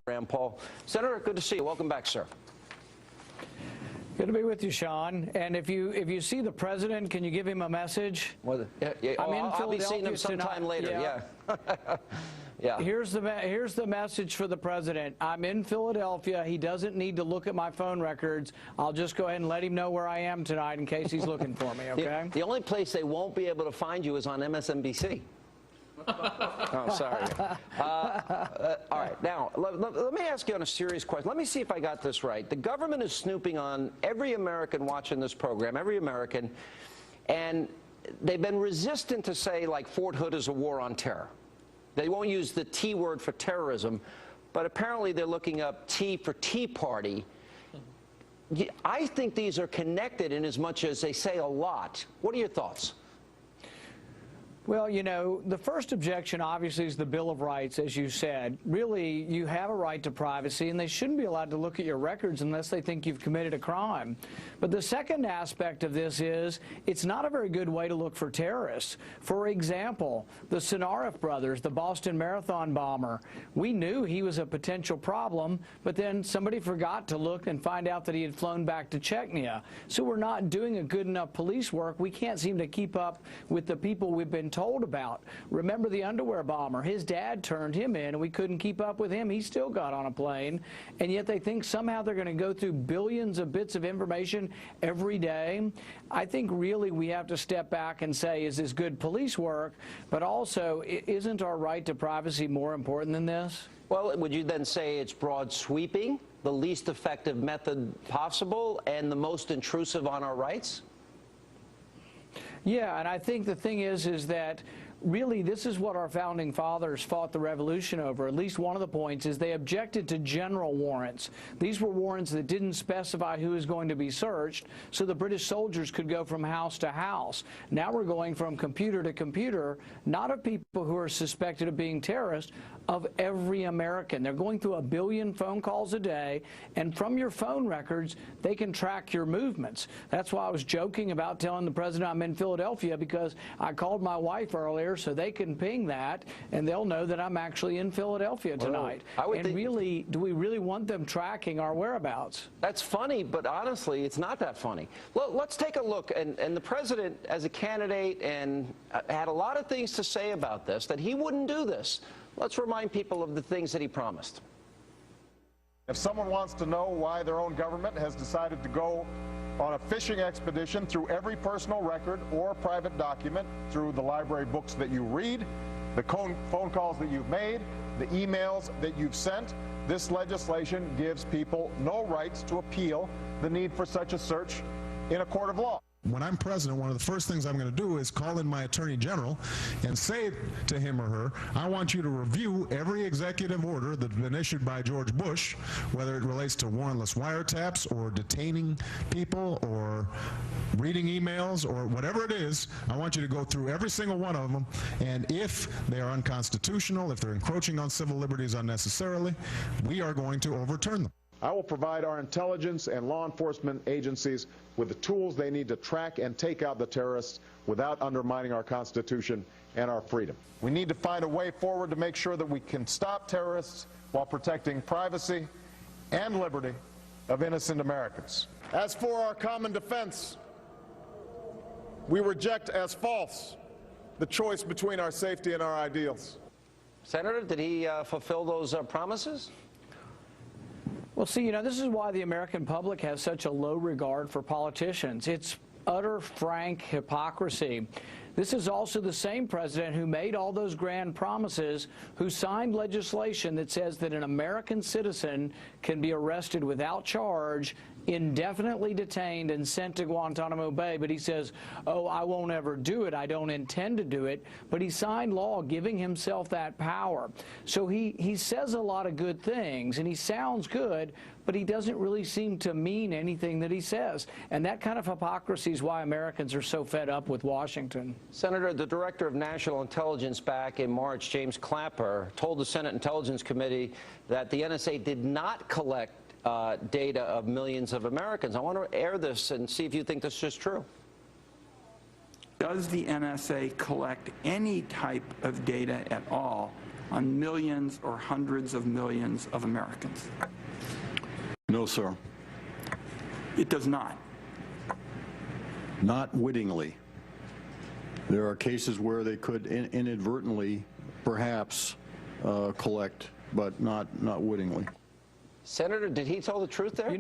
Rand Paul. Senator, good to see you. Welcome back, sir. Good to be with you, Sean. And if you see the president, can you give him a message? Well, I'll be seeing him sometime later. Yeah. Yeah. Here's the message for the president. I'm in Philadelphia. He doesn't need to look at my phone records. I'll just go ahead and let him know where I am tonight in case he's looking for me, okay? The only place they won't be able to find you is on MSNBC. Oh, sorry. All right. Now, let me ask you on a serious question. Let me see if I got this right. The government is snooping on every American watching this program, every American, and they've been resistant to say, like, Fort Hood is a war on terror. They won't use the T word for terrorism, but apparently they're looking up T for Tea Party. I think these are connected in as much as they say a lot. What are your thoughts? Well, you know, the first objection obviously is the Bill of Rights, as you said. Really, you have a right to privacy, and they shouldn't be allowed to look at your records unless they think you've committed a crime. But the second aspect of this is it's not a very good way to look for terrorists. For example, the Sinarif brothers, the Boston Marathon bomber, we knew he was a potential problem, but then somebody forgot to look and find out that he had flown back to Chechnya. So we're not doing a good enough police work. We can't seem to keep up with the people we've been told about. Remember the underwear bomber? His dad turned him in, and we couldn't keep up with him. He still got on a plane, and yet they think somehow they're going to go through billions of bits of information every day. I think really we have to step back and say, is this good police work? But also, isn't our right to privacy more important than this? Well, would you then say it's broad sweeping, the least effective method possible, and the most intrusive on our rights? Yeah, and I think the thing is that really this is what our founding fathers fought the revolution over. At least one of the points is they objected to general warrants. These were warrants that didn't specify who was going to be searched, so the British soldiers could go from house to house. Now we're going from computer to computer, not of people who are suspected of being terrorists, of every American. They're going through 1 billion phone calls a day, and from your phone records, they can track your movements. That's why I was joking about telling the president I'm in Philadelphia, because I called my wife earlier so they can ping that, and they'll know that I'm actually in Philadelphia tonight. And really, do we really want them tracking our whereabouts? That's funny, but honestly, it's not that funny. Let's take a look. And the president, as a candidate, and had a lot of things to say about this, that he wouldn't do this. Let's remind people of the things that he promised. If someone wants to know why their own government has decided to go on a fishing expedition through every personal record or private document, through the library books that you read, the phone calls that you've made, the emails that you've sent, this legislation gives people no rights to appeal the need for such a search in a court of law. When I'm president, one of the first things I'm going to do is call in my attorney general and say to him or her, I want you to review every executive order that's been issued by George Bush, whether it relates to warrantless wiretaps or detaining people or reading emails or whatever it is. I want you to go through every single one of them, and if they are unconstitutional, if they're encroaching on civil liberties unnecessarily, we are going to overturn them. I will provide our intelligence and law enforcement agencies with the tools they need to track and take out the terrorists without undermining our Constitution and our freedom. We need to find a way forward to make sure that we can stop terrorists while protecting privacy and liberty of innocent Americans. As for our common defense, we reject as false the choice between our safety and our ideals. Senator, did he fulfill those promises? Well, see, you know, this is why the American public has such a low regard for politicians. It's utter, frank hypocrisy. This is also the same president who made all those grand promises, who signed legislation that says that an American citizen can be arrested without charge, indefinitely detained, and sent to Guantanamo Bay. But he says, oh, I won't ever do it. I don't intend to do it. But he signed law giving himself that power. So he says a lot of good things, and he sounds good, but he doesn't really seem to mean anything that he says. And that kind of hypocrisy is why Americans are so fed up with Washington. Senator, the Director of National Intelligence back in March, James Clapper, told the Senate Intelligence Committee that the NSA did not collect data of millions of Americans. I want to air this and see if you think this is true. Does the NSA collect any type of data at all on millions or hundreds of millions of Americans? No, sir. It does not. Not wittingly. There are cases where they could inadvertently, perhaps, collect, but not wittingly. Senator, did he tell the truth there?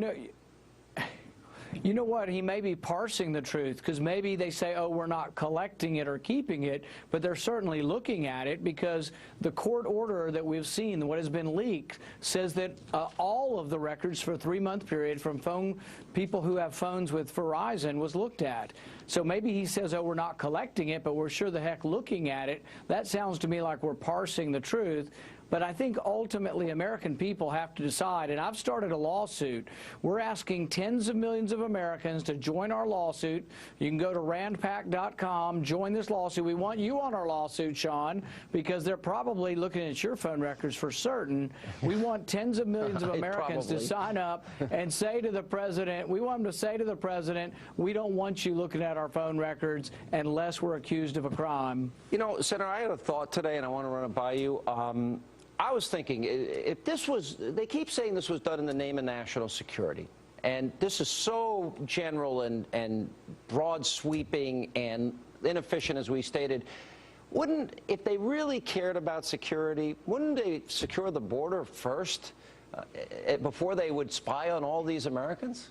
You know what? He may be parsing the truth, because maybe they say, oh, we're not collecting it or keeping it, but they're certainly looking at it, because the court order that we've seen, what has been leaked, says that all of the records for a 3-month period from people who have phones with Verizon was looked at. So maybe he says, oh, we're not collecting it, but we're sure the heck looking at it. That sounds to me like we're parsing the truth. But I think ultimately American people have to decide, and I've started a lawsuit. We're asking tens of millions of Americans to join our lawsuit. You can go to randpac.com, join this lawsuit. We want you on our lawsuit, Sean, because they're probably looking at your phone records for certain. We want tens of millions of Americans to sign up and say to the president, we want them to say to the president, we don't want you looking at our phone records unless we're accused of a crime. You know, Senator, I had a thought today, and I want to run it by you. I was thinking, if this was, they keep saying this was done in the name of national security, and this is so general and broad sweeping and inefficient, as we stated, wouldn't, if they really cared about security, wouldn't they secure the border first before they would spy on all these Americans?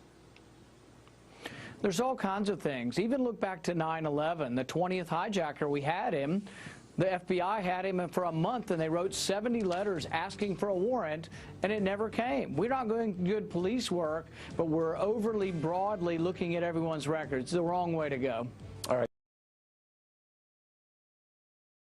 There's all kinds of things. Even look back to 9/11, the 20th hijacker, we had him. The FBI had him for a month, and they wrote 70 letters asking for a warrant, and it never came. We're not doing good police work, but we're overly broadly looking at everyone's records. It's the wrong way to go.